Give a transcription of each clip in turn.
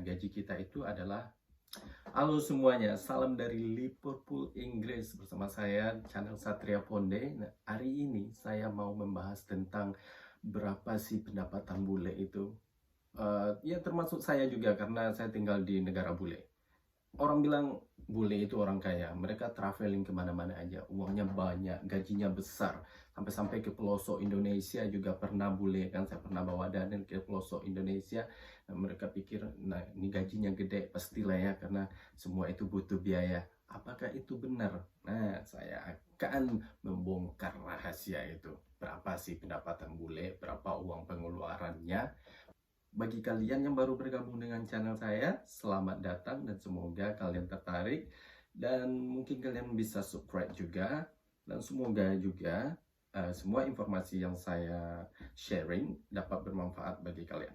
gaji kita itu adalah. Halo semuanya, salam dari Liverpool, Inggris. Bersama saya, channel Satria Ponde. Nah, hari ini saya mau membahas tentang berapa sih pendapatan bule itu. Ya termasuk saya juga karena saya tinggal di negara bule. Orang bilang bule itu orang kaya, mereka traveling kemana-mana aja, uangnya banyak, gajinya besar, sampai-sampai ke pelosok Indonesia juga pernah bule kan, saya pernah bawa Daniel ke pelosok Indonesia, dan mereka pikir, nah ini gajinya gede, pastilah ya, karena semua itu butuh biaya. Apakah itu benar? Nah, saya akan membongkar rahasia itu. Berapa sih pendapatan bule, berapa uang pengeluarannya. Bagi kalian yang baru bergabung dengan channel saya, selamat datang dan semoga kalian tertarik dan mungkin kalian bisa subscribe juga, dan semoga juga semua informasi yang saya sharing dapat bermanfaat bagi kalian.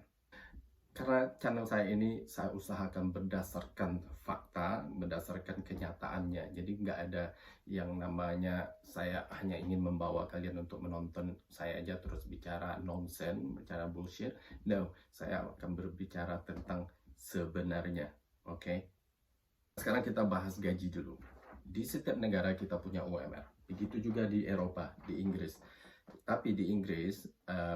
Karena channel saya ini saya usahakan berdasarkan fakta, berdasarkan kenyataannya. Jadi nggak ada yang namanya saya hanya ingin membawa kalian untuk menonton saya aja terus bicara nonsense, bicara bullshit. No, saya akan berbicara tentang sebenarnya. Oke? Sekarang kita bahas gaji dulu. Di setiap negara kita punya UMR. Begitu juga di Eropa, di Inggris. Tapi di Inggris,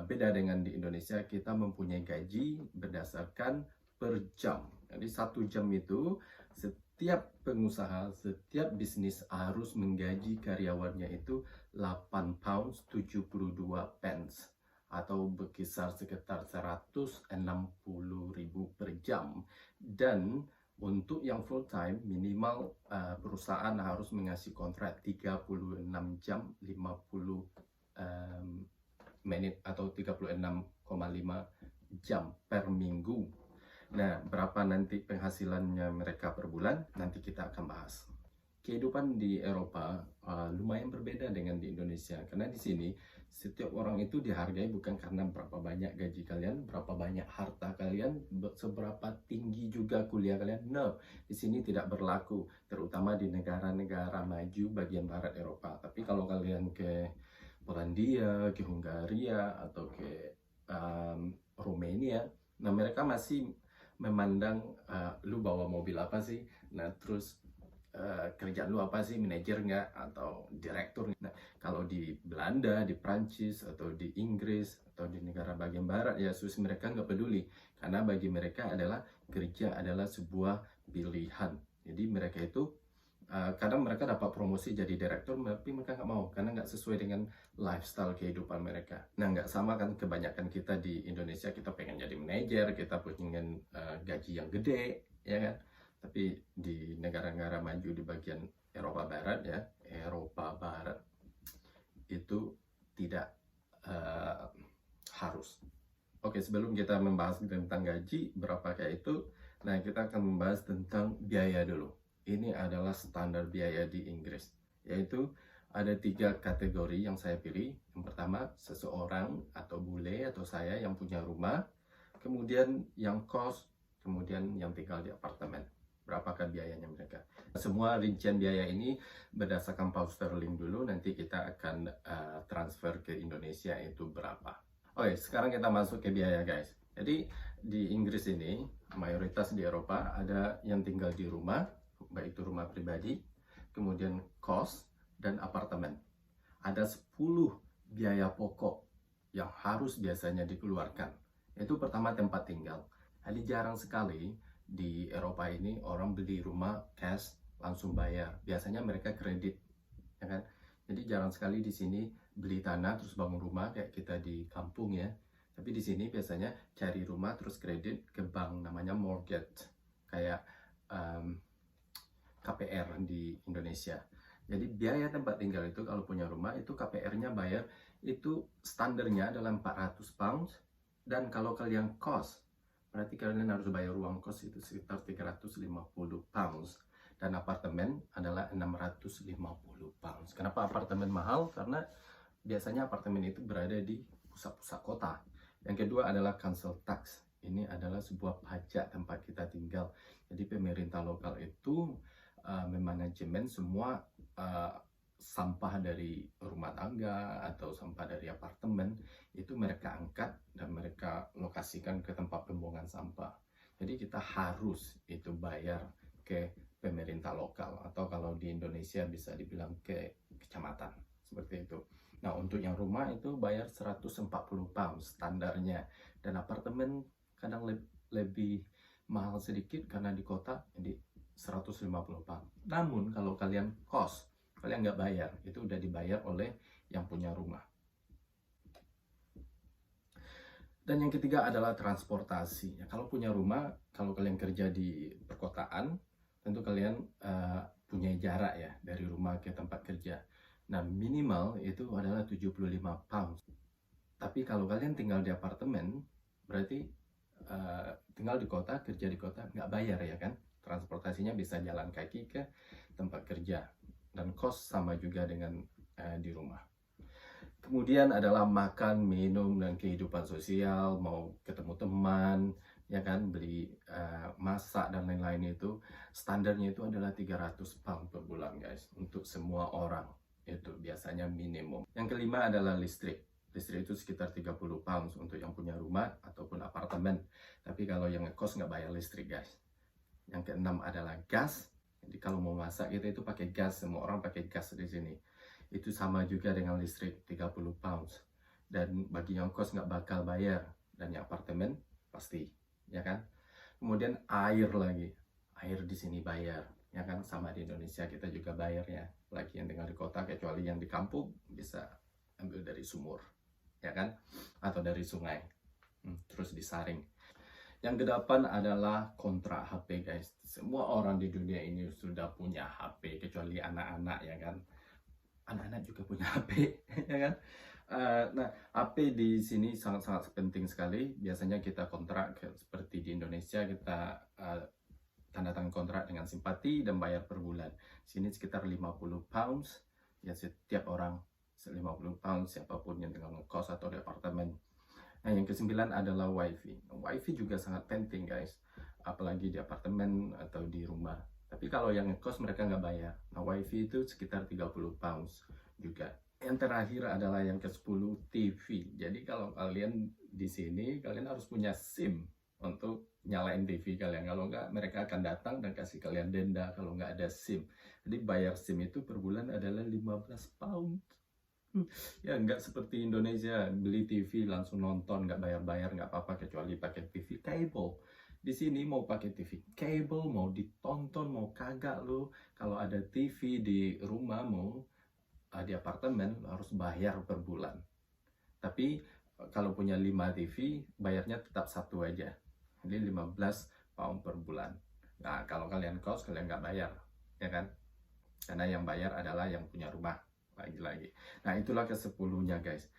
beda dengan di Indonesia, kita mempunyai gaji berdasarkan per jam. Jadi 1 jam itu setiap pengusaha, setiap bisnis harus menggaji karyawannya itu 8 pounds 72 pence atau berkisar sekitar 160.000 per jam. Dan untuk yang full time minimal perusahaan harus mengasih kontrak 36 jam 50 menit atau 36,5 jam per minggu. Nah, berapa nanti penghasilannya mereka per bulan? Nanti kita akan bahas. Kehidupan di Eropa lumayan berbeda dengan di Indonesia, karena di sini setiap orang itu dihargai bukan karena berapa banyak gaji kalian, berapa banyak harta kalian, seberapa tinggi juga kuliah kalian. No, di sini tidak berlaku, terutama di negara-negara maju bagian barat Eropa. Tapi kalau kalian ke Polandia, ke Hungaria, atau ke Romania, nah mereka masih memandang lu bawa mobil apa sih, nah terus kerjaan lu apa sih, manajer nggak atau direktur. Nah, kalau di Belanda, di Prancis, atau di Inggris, atau di negara bagian barat ya sus, mereka nggak peduli, karena bagi mereka adalah kerja adalah sebuah pilihan. Jadi mereka itu kadang mereka dapat promosi jadi direktur, tapi mereka nggak mau karena nggak sesuai dengan lifestyle kehidupan mereka. Nah, nggak sama kan kebanyakan kita di Indonesia, kita pengen jadi manajer, kita pengen gaji yang gede, ya kan? Tapi di negara-negara maju di bagian Eropa Barat ya, Eropa Barat itu tidak harus. Oke, sebelum kita membahas tentang gaji berapa kayak itu, nah kita akan membahas tentang biaya dulu. Ini adalah standar biaya di Inggris, yaitu ada 3 kategori yang saya pilih. Yang pertama, seseorang atau bule atau saya yang punya rumah, kemudian yang kos, kemudian yang tinggal di apartemen. Berapakah biayanya mereka? Semua rincian biaya ini berdasarkan pound sterling dulu, nanti kita akan transfer ke Indonesia itu berapa. Oke, sekarang kita masuk ke biaya guys. Jadi di Inggris ini, mayoritas di Eropa ada yang tinggal di rumah, baik itu rumah pribadi, kemudian kos, dan apartemen. Ada 10 biaya pokok yang harus biasanya dikeluarkan. Itu pertama tempat tinggal. Jadi jarang sekali di Eropa ini orang beli rumah cash langsung bayar. Biasanya mereka kredit, ya kan? Jadi jarang sekali di sini beli tanah terus bangun rumah kayak kita di kampung ya. Tapi di sini biasanya cari rumah terus kredit ke bank, namanya mortgage, kayak KPR di Indonesia. Jadi biaya tempat tinggal itu kalau punya rumah itu KPR-nya bayar itu standarnya adalah 400 pounds, dan kalau kalian kos berarti kalian harus bayar uang kos itu sekitar 350 pounds, dan apartemen adalah 650 pounds. Kenapa apartemen mahal? Karena biasanya apartemen itu berada di pusat-pusat kota. Yang kedua adalah council tax. Ini adalah sebuah pajak tempat kita tinggal. Jadi pemerintah lokal itu memanajemen semua sampah dari rumah tangga atau sampah dari apartemen, itu mereka angkat dan mereka lokasikan ke tempat pembuangan sampah. Jadi kita harus itu bayar ke pemerintah lokal, atau kalau di Indonesia bisa dibilang ke kecamatan, seperti itu. Nah, untuk yang rumah itu bayar 140 pound standarnya, dan apartemen kadang lebih mahal sedikit karena di kota, jadi 150 pound. Namun kalau kalian kos, kalian nggak bayar, itu udah dibayar oleh yang punya rumah. Dan yang ketiga adalah transportasi. Ya, kalau punya rumah, kalau kalian kerja di perkotaan, tentu kalian punya jarak ya dari rumah ke tempat kerja. Nah, minimal itu adalah 75 pound. Tapi kalau kalian tinggal di apartemen, berarti tinggal di kota, kerja di kota, nggak bayar ya kan? Transportasinya bisa jalan kaki ke tempat kerja. Dan kos sama juga dengan di rumah. Kemudian adalah makan, minum, dan kehidupan sosial, mau ketemu teman, ya kan, beli masak dan lain-lain itu. Standarnya itu adalah 300 pound per bulan guys, untuk semua orang. Itu biasanya minimum. Yang kelima adalah listrik. Listrik itu sekitar 30 pounds untuk yang punya rumah ataupun apartemen. Tapi kalau yang ngekos nggak bayar listrik guys. Yang keenam adalah gas. Jadi kalau mau masak itu pakai gas, semua orang pakai gas di sini. Itu sama juga dengan listrik 30 pounds. Dan bagi yang kos nggak bakal bayar, dan yang apartemen pasti, ya kan. Kemudian air lagi, air di sini bayar, ya kan, sama di Indonesia kita juga bayar ya. Lagi yang tinggal di kota, kecuali yang di kampung bisa ambil dari sumur, ya kan, atau dari sungai, terus disaring. Yang kedelapan adalah kontrak HP guys. Semua orang di dunia ini sudah punya HP, kecuali anak-anak, ya kan. Anak-anak juga punya HP, ya kan? Nah, HP di sini sangat-sangat penting sekali. Biasanya kita kontrak seperti di Indonesia, kita tanda tangan kontrak dengan simpati dan bayar per bulan. Sini sekitar 50 pounds, ya setiap orang 50 pounds, siapapun yang tinggal ngekos atau di apartemen. Nah, yang kesembilan adalah wifi. Wifi juga sangat penting guys, apalagi di apartemen atau di rumah. Tapi kalau yang ngekos mereka nggak bayar. Nah, wifi itu sekitar 30 pounds juga. Yang terakhir adalah yang ke-10, TV. Jadi kalau kalian di sini, kalian harus punya SIM untuk nyalain TV kalian. Kalau nggak, mereka akan datang dan kasih kalian denda kalau nggak ada SIM. Jadi bayar SIM itu per bulan adalah 15 pound. Ya nggak seperti Indonesia, beli TV langsung nonton, nggak bayar-bayar, nggak apa-apa, kecuali pakai TV cable. Di sini mau pakai TV cable, mau ditonton, mau kagak lo, kalau ada TV di rumah, mau di apartemen, harus bayar per bulan. Tapi kalau punya 5 TV, bayarnya tetap satu aja, jadi 15 pound per bulan. Nah, kalau kalian kos, kalian nggak bayar, ya kan, karena yang bayar adalah yang punya rumah. Lagi-lagi. Nah, itulah ke-10-nya guys.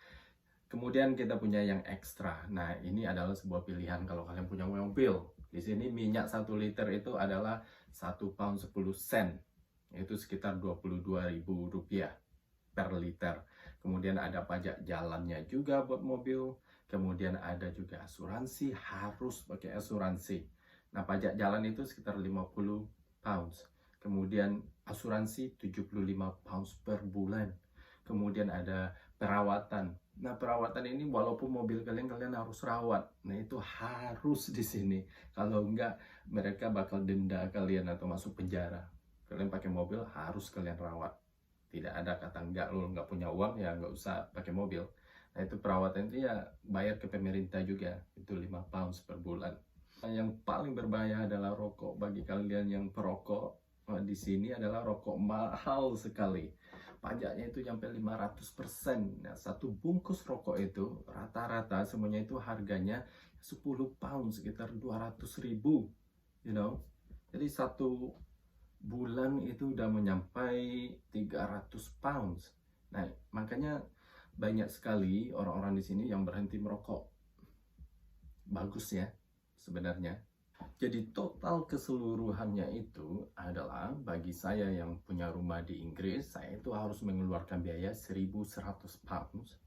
Kemudian kita punya yang ekstra. Nah, ini adalah sebuah pilihan kalau kalian punya mobil. Di sini minyak 1 liter itu adalah 1 pound 10 sen. Itu sekitar 22.000 rupiah per liter. Kemudian ada pajak jalannya juga buat mobil. Kemudian ada juga asuransi, harus pakai asuransi. Nah, pajak jalan itu sekitar 50 pounds. Kemudian asuransi 75 pounds per bulan. Kemudian ada perawatan. Nah, perawatan ini walaupun mobil kalian harus rawat. Nah, itu harus di sini. Kalau enggak, mereka bakal denda kalian atau masuk penjara. Kalian pakai mobil harus kalian rawat. Tidak ada kata enggak, lo nggak punya uang ya nggak usah pakai mobil. Nah, itu perawatan itu ya bayar ke pemerintah juga. Itu 5 pounds per bulan. Yang paling berbahaya adalah rokok. Bagi kalian yang perokok, di sini adalah rokok mahal sekali. Pajaknya itu sampai 500%. Nah, satu bungkus rokok itu rata-rata semuanya itu harganya 10 pound, sekitar 200.000, you know. Jadi satu bulan itu udah menyampai 300 pounds. Nah, makanya banyak sekali orang-orang di sini yang berhenti merokok. Bagus ya sebenarnya. Jadi total keseluruhannya itu adalah, bagi saya yang punya rumah di Inggris, saya itu harus mengeluarkan biaya 1.100 pounds.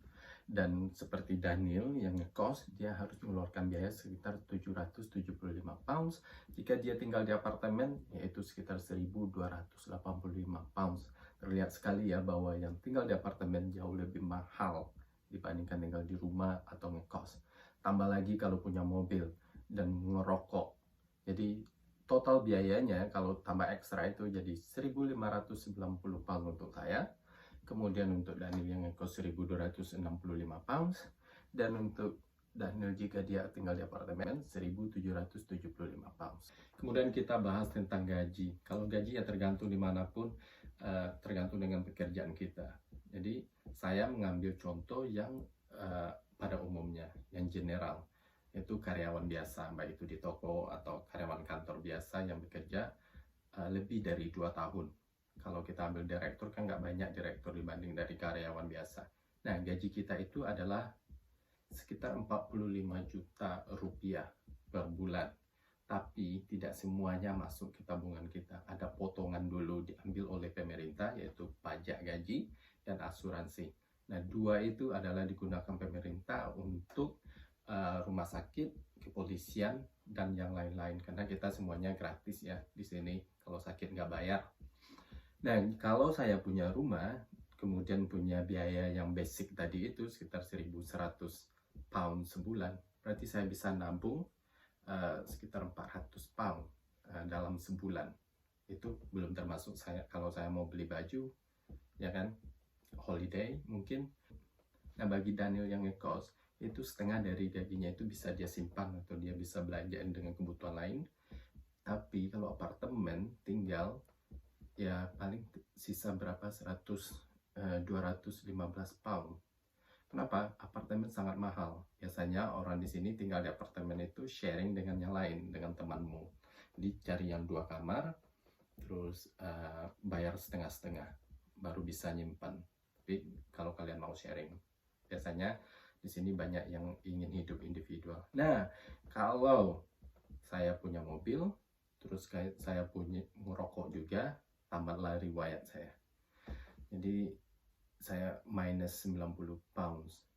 Dan seperti Daniel yang ngekos, dia harus mengeluarkan biaya sekitar 775 pounds. Jika dia tinggal di apartemen, yaitu sekitar 1.285 pounds. Terlihat sekali ya bahwa yang tinggal di apartemen jauh lebih mahal dibandingkan tinggal di rumah atau ngekos. Tambah lagi kalau punya mobil dan ngerokok. Jadi total biayanya kalau tambah ekstra itu jadi 1.590 pound untuk saya. Kemudian untuk Daniel yang ngekos 1.265 pounds. Dan untuk Daniel jika dia tinggal di apartemen 1.775 pounds. Kemudian kita bahas tentang gaji. Kalau gaji ya tergantung dimanapun, tergantung dengan pekerjaan kita. Jadi saya mengambil contoh yang pada umumnya, yang general, yaitu karyawan biasa, baik itu di toko atau karyawan kantor biasa yang bekerja lebih dari 2 tahun. Kalau kita ambil direktur kan nggak banyak direktur dibanding dari karyawan biasa. Nah, gaji kita itu adalah sekitar 45 juta rupiah per bulan. Tapi tidak semuanya masuk ke tabungan kita. Ada potongan dulu diambil oleh pemerintah, yaitu pajak gaji dan asuransi. Nah, dua itu adalah digunakan pemerintah untuk rumah sakit, kepolisian, dan yang lain-lain. Karena kita semuanya gratis ya di sini. Kalau sakit nggak bayar. Nah, kalau saya punya rumah, kemudian punya biaya yang basic tadi itu sekitar 1.100 pound sebulan, berarti saya bisa nabung sekitar 400 pound dalam sebulan. Itu belum termasuk saya kalau saya mau beli baju, ya kan, holiday mungkin. Nah, bagi Daniel yang ngekos, itu setengah dari gajinya itu bisa dia simpan atau dia bisa belanjain dengan kebutuhan lain. Tapi kalau apartemen tinggal, ya paling sisa berapa, 215 pound. Kenapa? Apartemen sangat mahal. Biasanya orang di sini tinggal di apartemen itu sharing dengan yang lain, dengan temanmu. Jadi cari yang 2 kamar, terus bayar setengah-setengah, baru bisa nyimpan. Tapi kalau kalian mau sharing, biasanya di sini banyak yang ingin hidup individual. Nah, kalau saya punya mobil, terus saya punya merokok juga, tambahlah riwayat saya. Jadi saya minus 90 pounds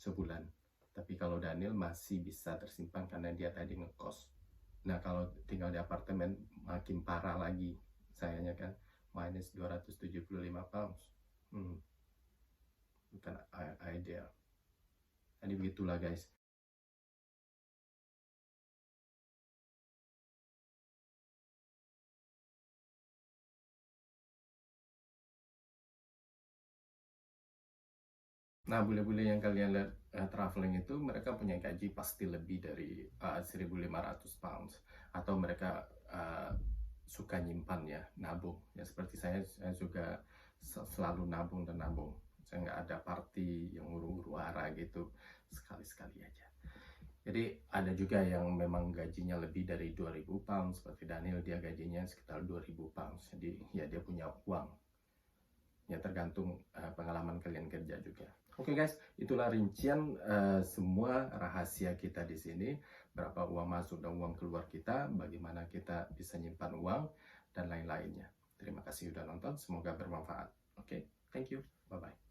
sebulan. Tapi kalau Daniel masih bisa tersimpan karena dia tadi ngekos. Nah, kalau tinggal di apartemen makin parah lagi sayanya kan, minus 275 pounds. Bukan ideal. Jadi begitulah guys. Nah, bule-bule yang kalian lihat traveling itu, mereka punya gaji pasti lebih dari 1.500 pounds. Atau mereka suka nyimpan ya, nabung. Ya seperti saya juga selalu nabung dan nabung. Saya nggak ada party yang huru-huru hara gitu, sekali-sekali aja. Jadi ada juga yang memang gajinya lebih dari 2.000 pounds. Seperti Daniel, dia gajinya sekitar 2.000 pounds. Jadi ya dia punya uang. Ya tergantung pengalaman kalian kerja juga. Oke guys, itulah rincian semua rahasia kita di sini. Berapa uang masuk dan uang keluar kita, bagaimana kita bisa nyimpan uang, dan lain-lainnya. Terima kasih sudah nonton, semoga bermanfaat. Oke, thank you, bye-bye.